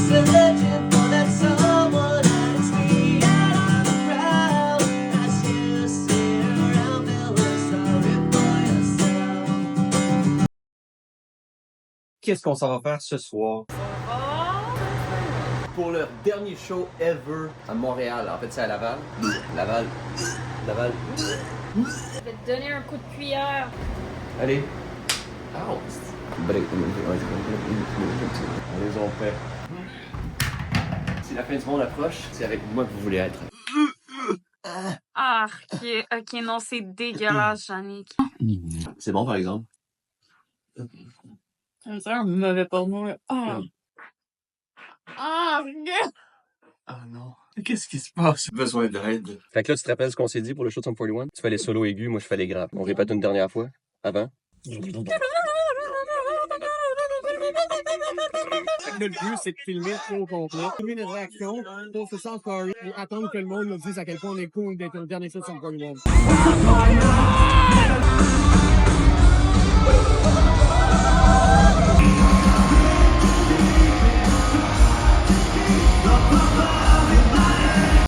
searching for that someone, and it's me out of the crowd. As you sit around feeling sorry for yourself. Qu'est-ce qu'on s'en va faire ce soir? Pour leur dernier show ever à Montréal. En fait, c'est à Laval. Laval. Laval. Je vais te donner un coup de cuillère. Allez. Allez, on fait. Si la fin du monde approche, c'est avec moi que vous voulez être. Ah, ok, non, c'est dégueulasse, Yannick. C'est bon, par exemple? C'est un mauvais porno. Ah! Ah, regarde! Ah non. Qu'est-ce qui se passe? Besoin d'aide. Fait que là, tu te rappelles ce qu'on s'est dit pour le show de Sum 41? Tu fais les solos aigus, moi je fais les graves. On répète une dernière fois? Avant? Le but, c'est de filmer le show au complet, filmer les réactions, poster ça en story, et attendre que le monde nous dise à quel point on est cool d'être le dernier show de Sum 41.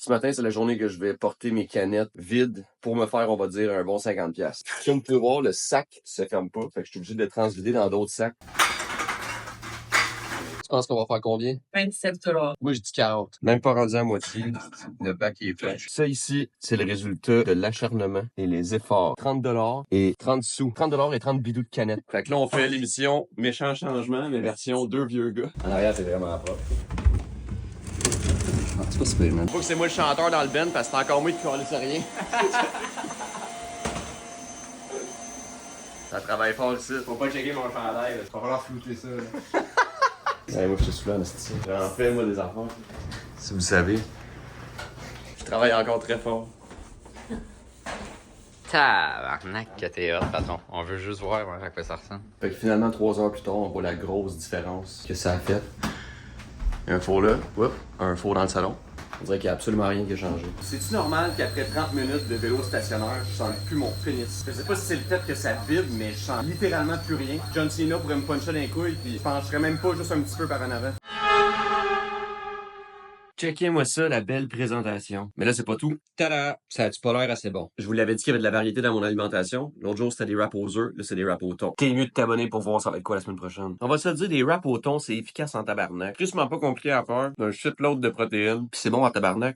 Ce matin, c'est la journée que je vais porter mes canettes vides pour me faire, on va dire, un bon 50$. Comme vous pouvez voir, le sac se ferme pas. Fait que je suis obligé de le transvider dans d'autres sacs. Tu penses qu'on va faire combien? 27$. Moi, je dis 40. Même pas rendu à moitié. Le bac est fresh. Ça ici, c'est le résultat de l'acharnement et les efforts. 30$ et 30 sous. 30$ et 30 bidous de canettes. Fait que là, on fait l'émission Méchant Changement, mais version 2 vieux gars. En arrière, c'est vraiment propre. Ah, c'est pas super, man. Faut que c'est moi le chanteur dans le band parce que c'est encore moi qui connais rien. Ça travaille fort ici. Faut pas checker mon chandail, là. Va falloir flouter ça, là. Ouais, moi, je suis souvent en esti. J'en fais, moi, des affaires. Si vous savez. Je travaille encore très fort. Tabarnak que t'es hot, patron. On veut juste voir à quoi ça ressemble. Fait que finalement, 3 heures plus tard, on voit la grosse différence que ça a fait. Un four là, whoop, un four dans le salon. On dirait qu'il n'y a absolument rien qui a changé. C'est-tu normal qu'après 30 minutes de vélo stationnaire, je sens plus mon pénis? Je sais pas si c'est le fait que ça vibre, mais je sens littéralement plus rien. John Cena pourrait me puncher dans les couilles, puis je pencherais même pas juste un petit peu par en avant. Checkez-moi ça, la belle présentation. Mais là, c'est pas tout. Tada! Ça a-tu pas l'air assez bon? Je vous l'avais dit qu'il y avait de la variété dans mon alimentation. L'autre jour, c'était des wraps aux œufs. Là, c'est des wraps au thon. T'es mieux de t'abonner pour voir ça va être quoi la semaine prochaine. On va se dire, des wraps au thon, c'est efficace en tabarnak. Tristement pas compliqué à faire. Un shitload de protéines. Puis c'est bon en tabarnak.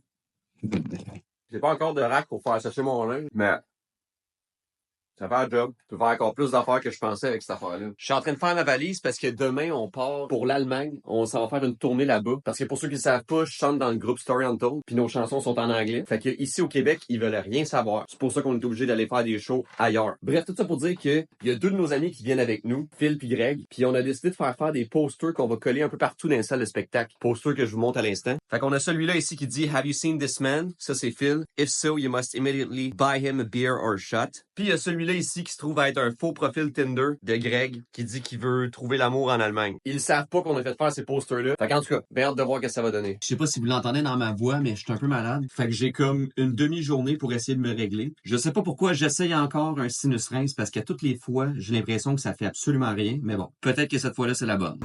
J'ai pas encore de rack pour faire sécher mon linge, mais ça fait un job. Je peux faire encore plus d'affaires que je pensais avec cette affaire-là. Je suis en train de faire ma valise parce que demain, on part pour l'Allemagne. On s'en va faire une tournée là-bas. Parce que pour ceux qui ne savent pas, je chante dans le groupe Story Untold. Puis nos chansons sont en anglais. Fait que ici au Québec, ils veulent rien savoir. C'est pour ça qu'on est obligé d'aller faire des shows ailleurs. Bref, tout ça pour dire que il y a 2 de nos amis qui viennent avec nous, Phil puis Greg. Puis on a décidé de faire des posters qu'on va coller un peu partout dans les salles de spectacle. Posters que je vous montre à l'instant. Fait qu'on a celui-là ici qui dit Have you seen this man? Ça c'est Phil. If so, you must immediately buy him a beer or a shot. Puis il y a celui-là ici qui se trouve à être un faux profil Tinder de Greg qui dit qu'il veut trouver l'amour en Allemagne. Ils savent pas qu'on a fait faire ces posters-là. Fait qu'en tout cas, bien hâte de voir ce que ça va donner. Je sais pas si vous l'entendez dans ma voix, mais je suis un peu malade. Fait que j'ai comme une demi-journée pour essayer de me régler. Je sais pas pourquoi j'essaye encore un sinus rinse parce qu'à toutes les fois, j'ai l'impression que ça fait absolument rien. Mais bon, peut-être que cette fois-là, c'est la bonne.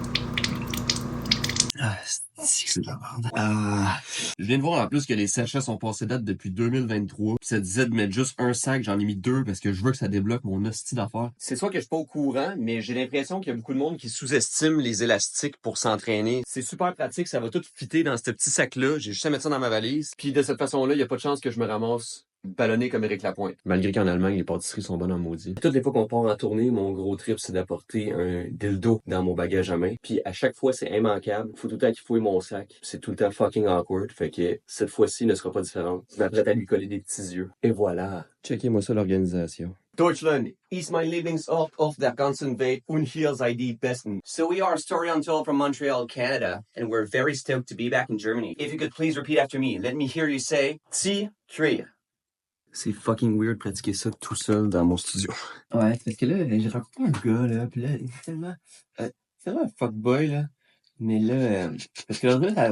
Ah, c'est de la merde. Ah. Je viens de voir en plus que les sachets sont passés date depuis 2023. Puis ça disait de mettre juste un sac, j'en ai mis 2 parce que je veux que ça débloque mon hostie d'affaires. C'est soit que je suis pas au courant, mais j'ai l'impression qu'il y a beaucoup de monde qui sous-estime les élastiques pour s'entraîner. C'est super pratique, ça va tout fitter dans ce petit sac-là. J'ai juste à mettre ça dans ma valise. Puis de cette façon-là, il y a pas de chance que je me ramasse ballonné comme Éric Lapointe. Malgré qu'en Allemagne, les pâtisseries sont bonnes en maudit. Toutes les fois qu'on part en tournée, mon gros trip, c'est d'apporter un dildo dans mon bagage à main. Puis à chaque fois, c'est immanquable. Faut tout le temps qu'il fouille mon sac. C'est tout le temps fucking awkward. Fait que cette fois-ci ne sera pas différente. Je m'apprête à lui coller des petits yeux. Et voilà. Checkez-moi ça, l'organisation. Deutschland ist mein Lieblingsort auf der ganzen Welt und hier seid die Besten. So we are Story Untold from Montreal, Canada, and we're very stoked to be back in Germany. If you could please repeat after me, let me hear you say, Zieh, Trier. C'est fucking weird de pratiquer ça tout seul dans mon studio. Ouais, parce que là, j'ai rencontré un gars, là, pis là, il est tellement... c'est vraiment un fuckboy, là. Mais là, parce que là, ça...